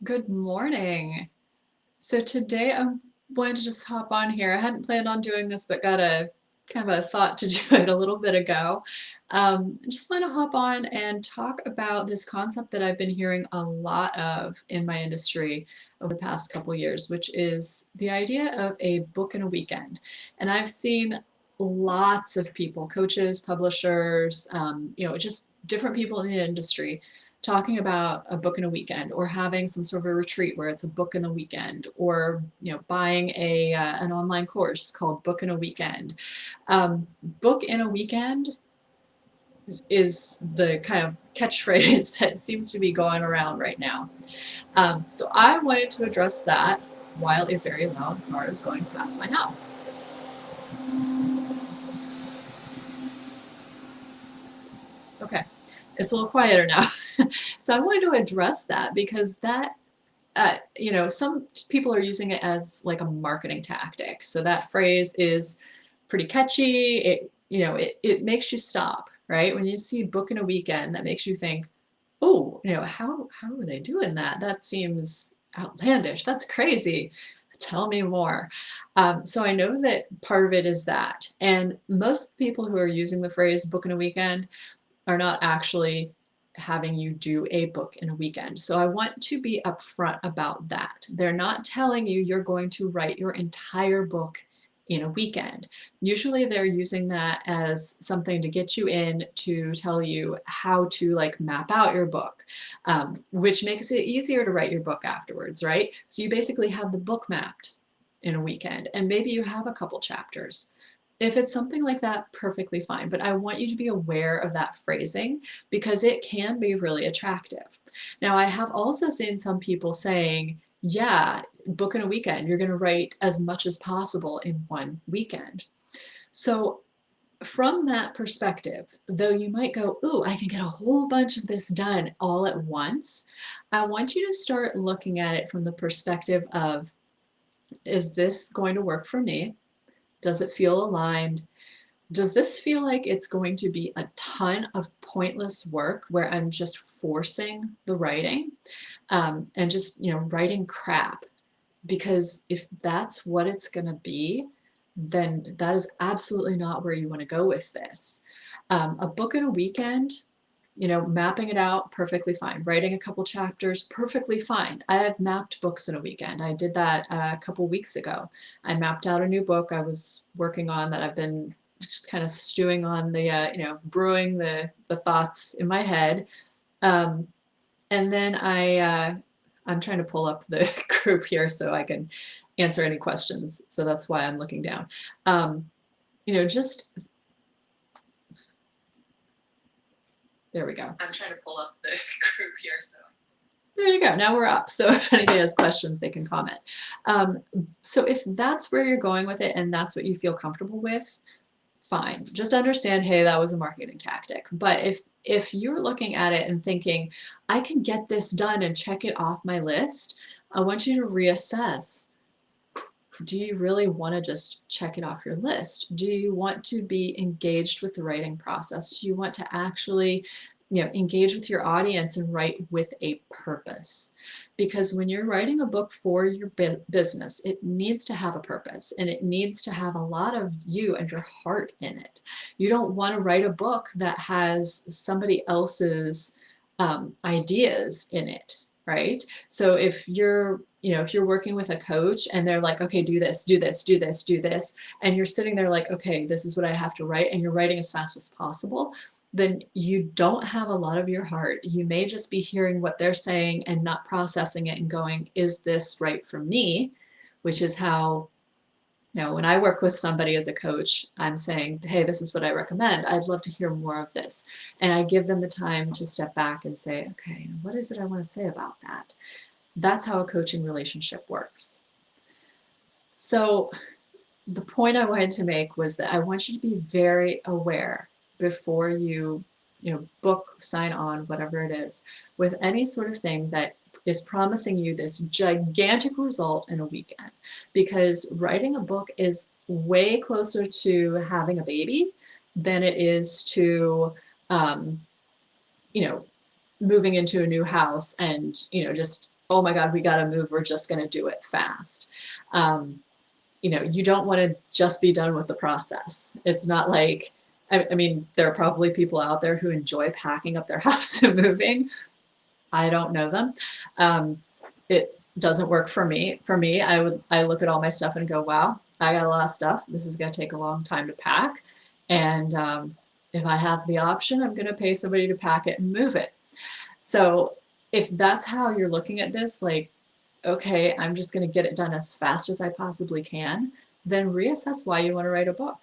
Good morning. So today I'm going to just hop on here. I hadn't planned on doing this, but got a kind of a thought to do it a little bit ago. I just want to hop on and talk about this concept that I've been hearing a lot of in my industry over the past couple years, which is the idea of a book in a weekend. And I've seen lots of people, coaches, publishers, just different people in the industry talking about a book in a weekend or having some sort of a retreat where it's a book in a weekend or buying an online course called book in a weekend. Book in a weekend is the kind of catchphrase that seems to be going around right now. So I wanted to address that while a very loud car is going past my house. Okay, it's a little quieter now. So I wanted to address that because some people are using it as like a marketing tactic. So that phrase is pretty catchy. It makes you stop, right? When you see book in a weekend, that makes you think, oh, how are they doing that? That seems outlandish. That's crazy. Tell me more. So I know that part of it is that. And most people who are using the phrase book in a weekend are not actually having you do a book in a weekend. So I want to be upfront about that. They're not telling you you're going to write your entire book in a weekend. Usually they're using that as something to get you in to tell you how to like map out your book, which makes it easier to write your book afterwards, right? So you basically have the book mapped in a weekend and maybe you have a couple chapters. If it's something like that, perfectly fine. But I want you to be aware of that phrasing because it can be really attractive. Now, I have also seen some people saying, yeah, book in a weekend, you're going to write as much as possible in one weekend. So, from that perspective, though you might go, ooh, I can get a whole bunch of this done all at once, I want you to start looking at it from the perspective of, is this going to work for me? Does it feel aligned? Does this feel like it's going to be a ton of pointless work where I'm just forcing the writing and just, writing crap? Because if that's what it's going to be, then that is absolutely not where you want to go with this. A book in a weekend, mapping it out, perfectly fine. Writing a couple chapters, perfectly fine. I have mapped books in a weekend. I did that a couple weeks ago. I mapped out a new book I was working on that I've been just kind of stewing on brewing the thoughts in my head. And then I'm trying to pull up the group here so I can answer any questions. So that's why I'm looking down. Just there we go. I'm trying to pull up the group here, so. There you go. Now we're up. So if anybody has questions, they can comment. So if that's where you're going with it and that's what you feel comfortable with, fine. Just understand, hey, that was a marketing tactic. But if you're looking at it and thinking, I can get this done and check it off my list, I want you to reassess. Do you really want to just check it off your list? Do you want to be engaged with the writing process? Do you want to actually, engage with your audience and write with a purpose? Because when you're writing a book for your business, it needs to have a purpose and it needs to have a lot of you and your heart in it. You don't want to write a book that has somebody else's ideas in it, right? So if you're working with a coach and they're like, okay, do this, do this, do this, do this, and you're sitting there like, okay, this is what I have to write, and you're writing as fast as possible, then you don't have a lot of your heart. You may just be hearing what they're saying and not processing it and going, is this right for me? Which is how, when I work with somebody as a coach, I'm saying, hey, this is what I recommend. I'd love to hear more of this. And I give them the time to step back and say, okay, what is it I want to say about that? That's how a coaching relationship works. So the point I wanted to make was that I want you to be very aware before you book, sign on, whatever it is, with any sort of thing that is promising you this gigantic result in a weekend. Because writing a book is way closer to having a baby than it is to, moving into a new house and, just oh my God, we got to move. We're just going to do it fast. You don't want to just be done with the process. It's not like, I mean, there are probably people out there who enjoy packing up their house and moving. I don't know them. It doesn't work for me. For me, I look at all my stuff and go, wow, I got a lot of stuff. This is going to take a long time to pack. And if I have the option, I'm going to pay somebody to pack it and move it. So if that's how you're looking at this, like, okay, I'm just going to get it done as fast as I possibly can, then reassess why you want to write a book.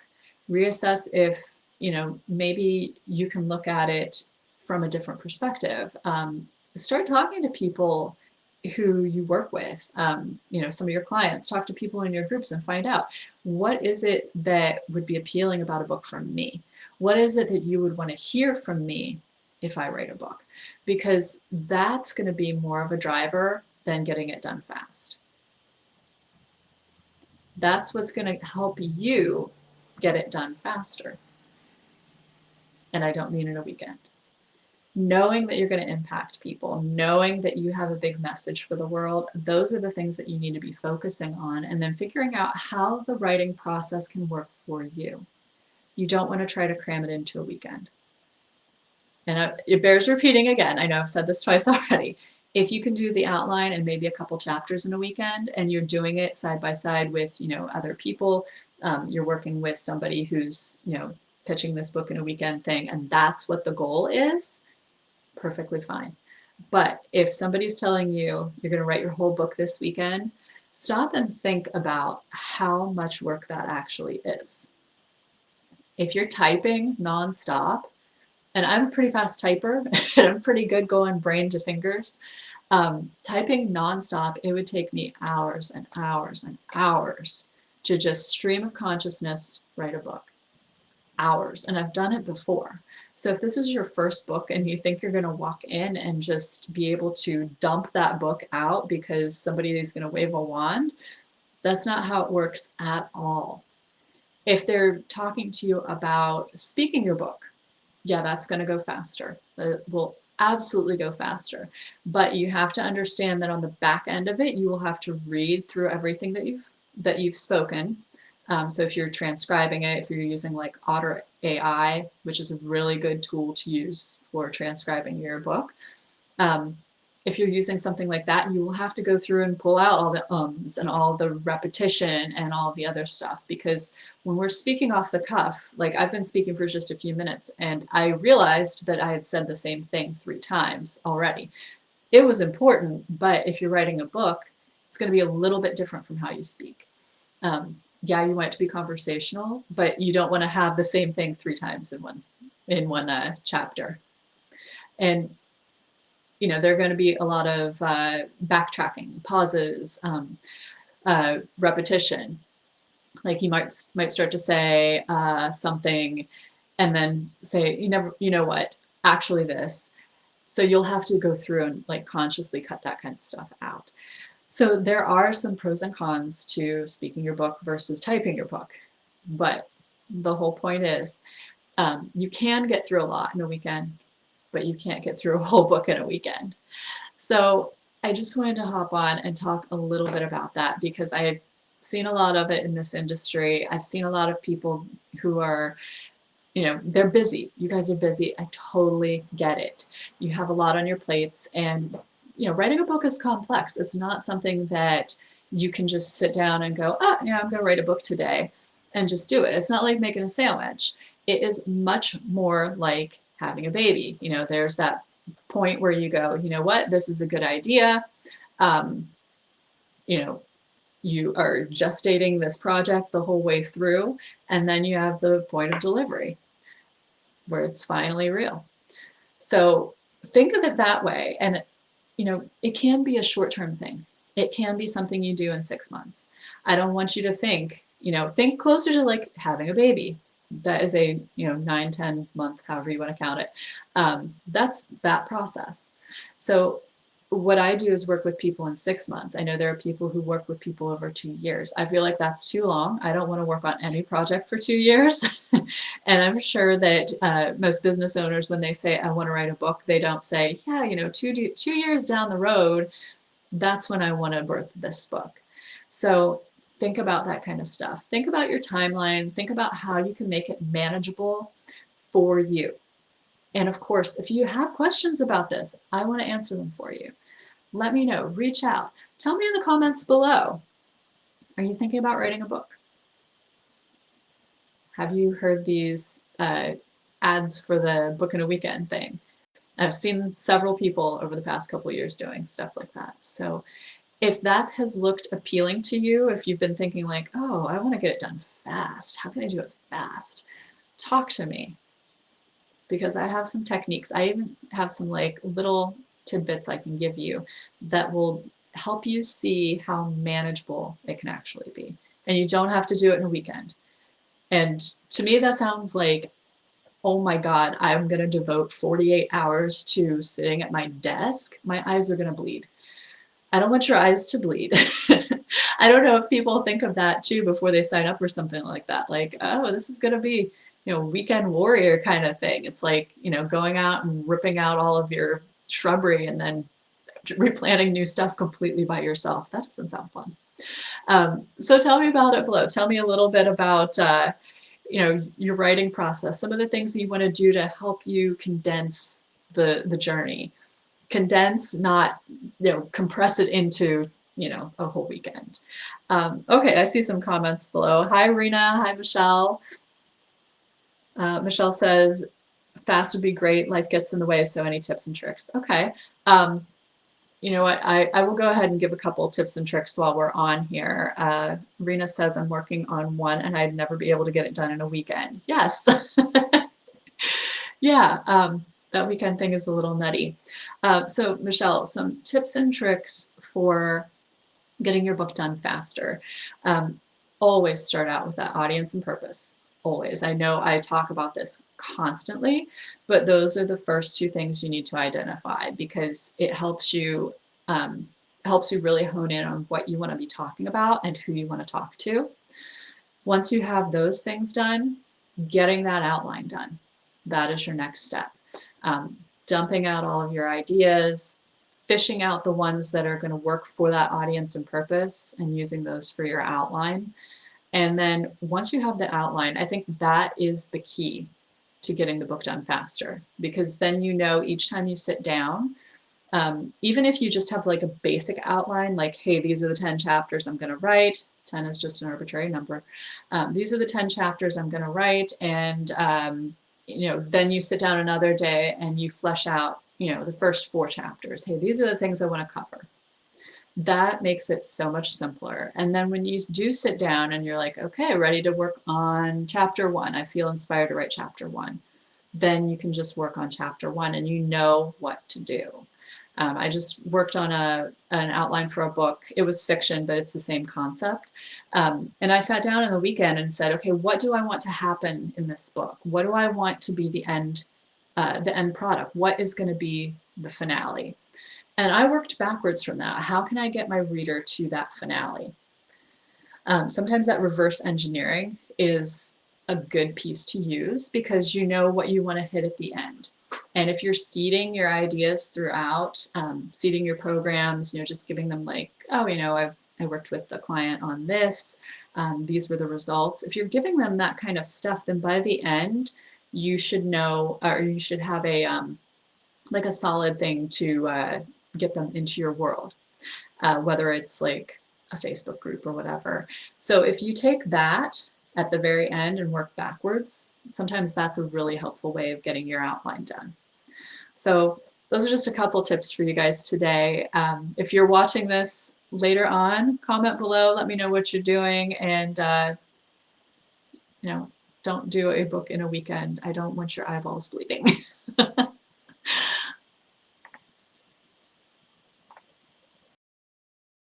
Reassess if, maybe you can look at it from a different perspective. Start talking to people who you work with, some of your clients, talk to people in your groups and find out, what is it that would be appealing about a book from me? What is it that you would want to hear from me if I write a book? Because that's going to be more of a driver than getting it done fast. That's what's going to help you get it done faster. And I don't mean in a weekend. Knowing that you're going to impact people, knowing that you have a big message for the world, those are the things that you need to be focusing on, and then figuring out how the writing process can work for you. You don't want to try to cram it into a weekend. And it bears repeating again. I know I've said this twice already. If you can do the outline and maybe a couple chapters in a weekend, and you're doing it side by side with, other people, you're working with somebody who's, pitching this book in a weekend thing, and that's what the goal is, perfectly fine. But if somebody's telling you you're going to write your whole book this weekend, stop and think about how much work that actually is. If you're typing nonstop, and I'm a pretty fast typer, and I'm pretty good going brain to fingers, typing nonstop, it would take me hours and hours and hours to just stream of consciousness write a book. Hours. And I've done it before. So if this is your first book and you think you're going to walk in and just be able to dump that book out because somebody is going to wave a wand, that's not how it works at all. If they're talking to you about speaking your book, yeah, that's going to go faster. It will absolutely go faster. But you have to understand that on the back end of it, you will have to read through everything that you've spoken. So if you're transcribing it, if you're using like Otter AI, which is a really good tool to use for transcribing your book, if you're using something like that, you will have to go through and pull out all the ums and all the repetition and all the other stuff. Because when we're speaking off the cuff, like I've been speaking for just a few minutes and I realized that I had said the same thing 3 times already. It was important, but if you're writing a book, it's going to be a little bit different from how you speak. Yeah, you want it to be conversational, but you don't want to have the same thing 3 times in one chapter. And there are going to be a lot of backtracking, pauses, repetition. Like you might start to say something, and then say, you know what, actually this. So you'll have to go through and like consciously cut that kind of stuff out. So there are some pros and cons to speaking your book versus typing your book. But the whole point is you can get through a lot in a weekend, but you can't get through a whole book in a weekend. So I just wanted to hop on and talk a little bit about that because I've seen a lot of it in this industry. I've seen a lot of people who are, they're busy. You guys are busy. I totally get it. You have a lot on your plates, and writing a book is complex. It's not something that you can just sit down and go, I'm going to write a book today and just do it. It's not like making a sandwich. It is much more like having a baby. There's that point where you go, you know what, this is a good idea. You are gestating this project the whole way through, and then you have the point of delivery where it's finally real. So think of it that way. And it can be a short-term thing. It can be something you do in 6 months. I don't want you to think closer to like having a baby. That is a 9, 10 month, however you want to count it. That's that process. So what I do is work with people in 6 months. I know there are people who work with people over 2 years. I feel like that's too long. I don't want to work on any project for 2 years. And I'm sure that most business owners, when they say, I want to write a book, they don't say, 2 years down the road, that's when I want to birth this book. So think about that kind of stuff. Think about your timeline. Think about how you can make it manageable for you. And of course, if you have questions about this, I want to answer them for you. Let me know. Reach out. Tell me in the comments below. Are you thinking about writing a book? Have you heard these ads for the book in a weekend thing? I've seen several people over the past couple of years doing stuff like that. So if that has looked appealing to you, if you've been thinking like, oh, I want to get it done fast, how can I do it fast? Talk to me, because I have some techniques. I even have some like little tidbits I can give you that will help you see how manageable it can actually be. And you don't have to do it in a weekend. And to me, that sounds like, oh my God, I'm going to devote 48 hours to sitting at my desk. My eyes are going to bleed. I don't want your eyes to bleed. I don't know if people think of that too before they sign up for something like that. Like, oh, this is going to be, weekend warrior kind of thing. It's like, going out and ripping out all of your shrubbery and then replanting new stuff completely by yourself. That doesn't sound fun. So tell me about it below. Tell me a little bit about, your writing process, some of the things that you want to do to help you condense the journey. Condense, not, compress it into, a whole weekend. Okay, I see some comments below. Hi, Rena. Hi, Michelle. Michelle says, fast would be great. Life gets in the way, so any tips and tricks? Okay. You know what? I will go ahead and give a couple tips and tricks while we're on here. Rena says, I'm working on one and I'd never be able to get it done in a weekend. Yes. Yeah, that weekend thing is a little nutty. So Michelle, some tips and tricks for getting your book done faster. Always start out with that audience and purpose. Always. I know I talk about this constantly, but those are the first two things you need to identify, because it helps you really hone in on what you want to be talking about and who you want to talk to. Once you have those things done, getting that outline done. That is your next step. Dumping out all of your ideas, fishing out the ones that are going to work for that audience and purpose, and using those for your outline. And then once you have the outline, I think that is the key to getting the book done faster, because then each time you sit down, even if you just have like a basic outline, like, hey, these are the 10 chapters I'm going to write. 10 is just an arbitrary number. These are the 10 chapters I'm going to write. And, then you sit down another day and you flesh out, the first 4 chapters. Hey, these are the things I want to cover. That makes it so much simpler. And then when you do sit down and you're like, okay, ready to work on chapter 1, I feel inspired to write chapter 1, then you can just work on chapter 1 and you know what to do. I just worked on an outline for a book. It was fiction, but it's the same concept. And I sat down on the weekend and said, okay, what do I want to happen in this book? What do I want to be the end product? What is going to be the finale? And I worked backwards from that. How can I get my reader to that finale? Sometimes that reverse engineering is a good piece to use, because you know what you want to hit at the end. And if you're seeding your ideas throughout, seeding your programs, just giving them like, oh, I worked with the client on this, these were the results. If you're giving them that kind of stuff, then by the end, you should know, or you should have a like a solid thing to get them into your world, whether it's like a Facebook group or whatever. So if you take that at the very end and work backwards, sometimes that's a really helpful way of getting your outline done. So those are just a couple tips for you guys today. If you're watching this later on, comment below, let me know what you're doing, and don't do a book in a weekend. I don't want your eyeballs bleeding.